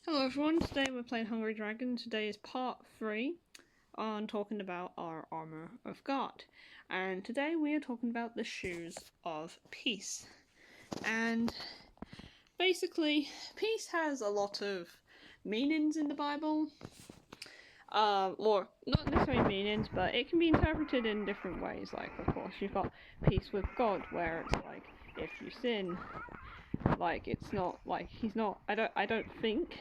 Hello everyone, today we're playing Hungry Dragon. Today is part 3 on talking about our armor of God. And today we are talking about the shoes of peace. And basically, peace has a lot of meanings in the Bible. Or not necessarily meanings, but it can be interpreted in different ways. Like, of course, you've got peace with God, where it's like, if you sin, like, it's not, like, he's not, I don't think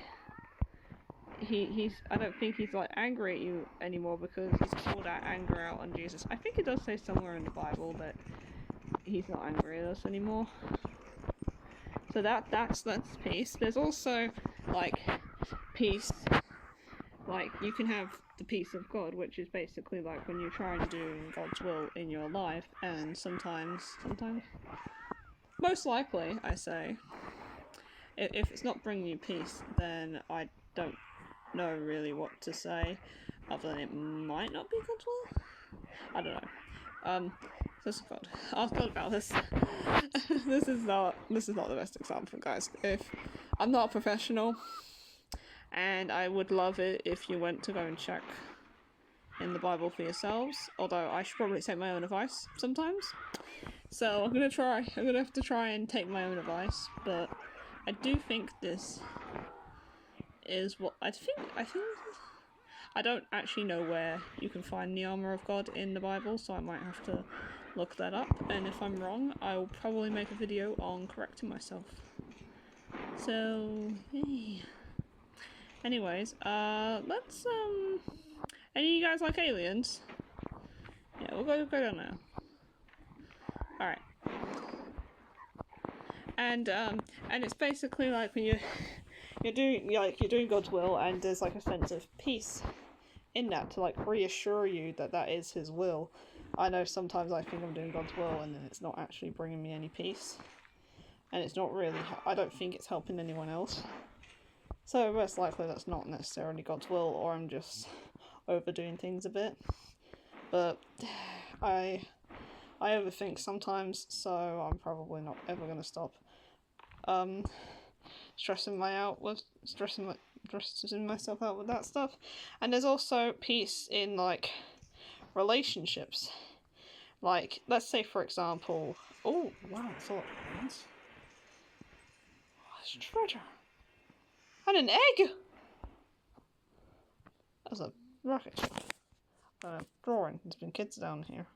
I don't think he's like angry at you anymore because he's poured that anger out on Jesus. I think it does say somewhere in the Bible that he's not angry at us anymore. So that's peace. There's also like peace, like you can have the peace of God, which is basically like when you're trying to do God's will in your life, and sometimes, most likely, I say, if it's not bringing you peace, then I don't know really what to say, other than it might not be God's will. I don't know. This is God. Ask God about this. This is not the best example, guys. If I'm not a professional, and I would love it if you went to go and check in the Bible for yourselves. Although I should probably take my own advice sometimes. So I'm gonna try. I'm gonna have to try and take my own advice, but I do think this is what I think. I don't actually know where you can find the armor of God in the Bible, so I might have to look that up. And if I'm wrong, I will probably make a video on correcting myself. So, hey. Anyways, let's any of you guys like aliens? Yeah, we'll go down now. All right. And it's basically like when you're doing God's will, and there's like a sense of peace in that to like reassure you that that is His will. I know sometimes I think I'm doing God's will, and then it's not actually bringing me any peace, and it's not really. I don't think it's helping anyone else. So most likely that's not necessarily God's will, or I'm just overdoing things a bit. But I overthink sometimes, so I'm probably not ever gonna stop stressing myself out with that stuff. And there's also peace in like relationships. Like, let's say for example, oh wow, that's a lot of coins. Oh, it's treasure. And an egg! That's a rocket ship. And a drawing. There's been kids down here.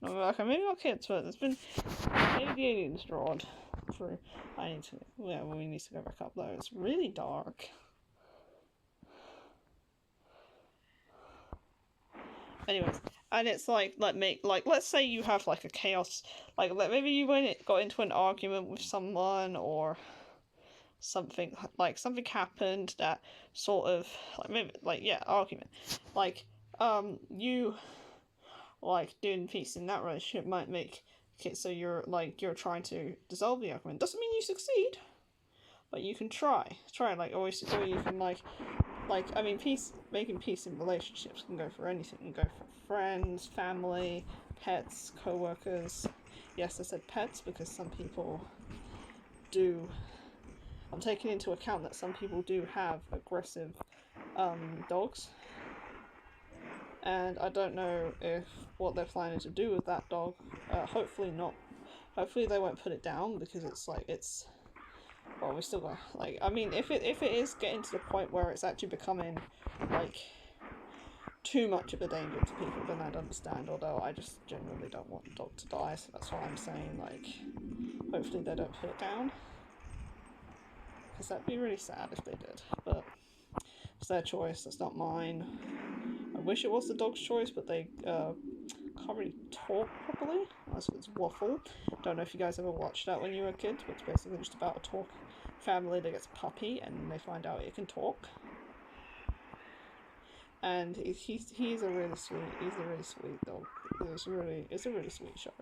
No, okay, maybe not kids, but there's been maybe the aliens drawn through. I need to, yeah, well, we need to go back up though. It's really dark. Anyways, and it's like let's say you have like a chaos, like maybe you got into an argument with someone, or something happened that sort of like maybe like yeah argument, like you like doing peace in that relationship might make it so you're trying to dissolve the argument. Doesn't mean you succeed, but you can try like always, or you can I mean, making peace in relationships can go for anything. It can go for friends, family, pets, co-workers. Yes, I said pets because some people do. I'm taking into account that some people do have aggressive dogs, and I don't know if what they're planning to do with that dog. Hopefully not. Hopefully they won't put it down, because it's. Well, we still got I mean, if it is getting to the point where it's actually becoming like too much of a danger to people, then I'd understand. Although I just genuinely don't want the dog to die, so that's why I'm saying like, hopefully they don't put it down, because that'd be really sad if they did. But it's their choice. That's not mine. I wish it was the dog's choice, but they can't really talk properly unless it's Waffle. Don't know if you guys ever watched that when you were kids, but it's basically just about a talk family that gets a puppy and they find out it can talk. And he's a really sweet dog. It's a really sweet show.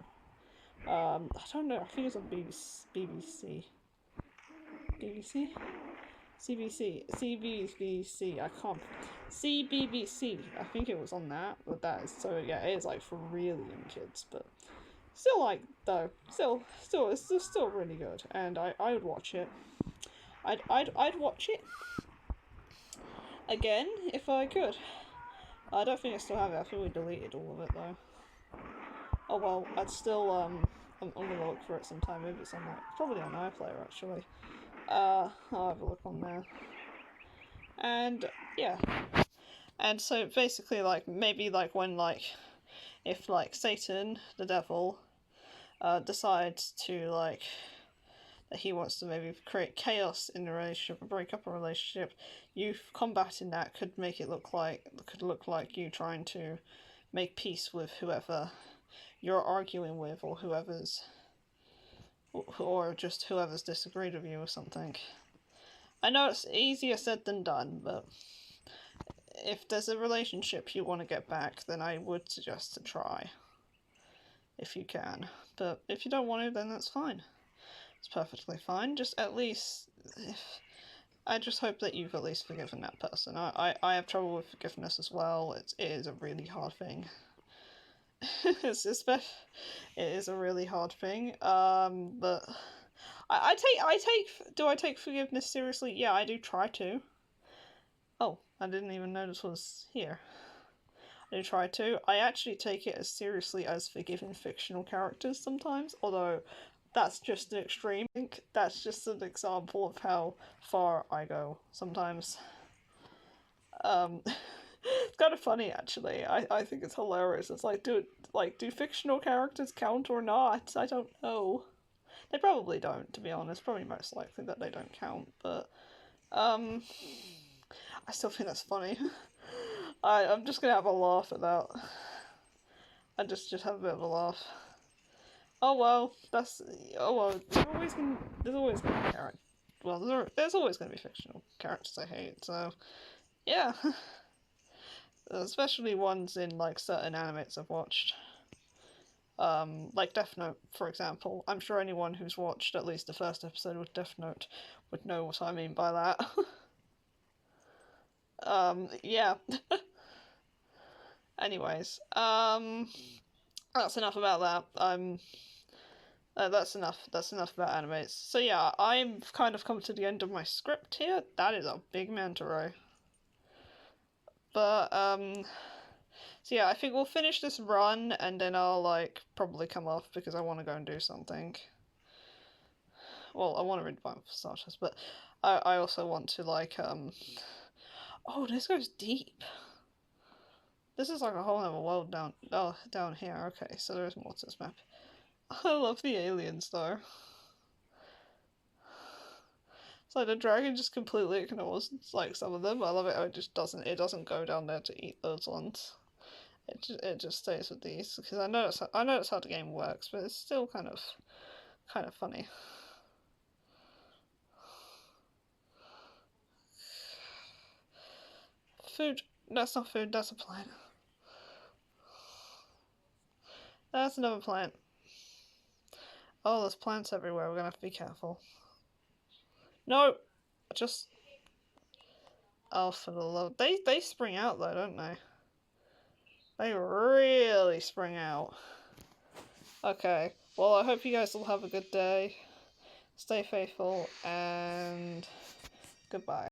I don't know. I think it's on BBC. BBC. CBC, CBBC, I can't, CBBC, I think it was on that, but that is, so yeah, it is like for really young kids, but still like, though, still, it's still really good, and I would watch it. I'd watch it again if I could. I don't think I still have it. I think we deleted all of it though. Oh well, I'd still I'm gonna look for it sometime. Maybe it's on like probably on iPlayer actually. I'll have a look on there. And yeah, and so basically like maybe like when like if like Satan the devil decides to like that he wants to maybe create chaos in the relationship or break up a relationship, you combating that could look like you trying to make peace with whoever you're arguing with, or just whoever's disagreed with you or something. I know it's easier said than done, but if there's a relationship you want to get back, then I would suggest to try. If you can. But if you don't want to, then that's fine. It's perfectly fine. Just at least... I just hope that you've at least forgiven that person. I have trouble with forgiveness as well. It is a really hard thing. It is a really hard thing. But do I take forgiveness seriously? Yeah, I do try to. Oh, I didn't even know this was here. I do try to. I actually take it as seriously as forgiving fictional characters sometimes, although that's just an extreme. I think that's just an example of how far I go sometimes. It's kind of funny actually. I think it's hilarious. It's like do fictional characters count or not? I don't know. They probably don't, to be honest. Probably most likely that they don't count, but I still think that's funny. I'm just gonna have a laugh at that. I just have a bit of a laugh. Oh well, there's always gonna be characters. Well, there's always gonna be fictional characters I hate. So yeah, especially ones in like certain animes I've watched. Like Death Note, for example. I'm sure anyone who's watched at least the first episode of Death Note would know what I mean by that. Yeah. Anyways, that's enough about that. That's enough. That's enough about animes. So yeah, I've kind of come to the end of my script here. That is a big manta ray. But so yeah, I think we'll finish this run and then I'll like probably come off because I want to go and do something. Well, I want to read Bible for starters, but I also want to like oh, this goes deep. This is like a whole other world down here. Okay, so there's more to this map. I love the aliens though. It's like the dragon just completely ignores like some of them. I love it how it doesn't go down there to eat those ones. It just stays with these because I know it's how the game works, but it's still kind of funny. Food. That's not food. That's a plant. That's another plant. Oh, there's plants everywhere. We're gonna have to be careful. No, just. Oh, for the love. They spring out though, don't they? They really spring out. Okay. Well, I hope you guys all have a good day. Stay faithful and goodbye.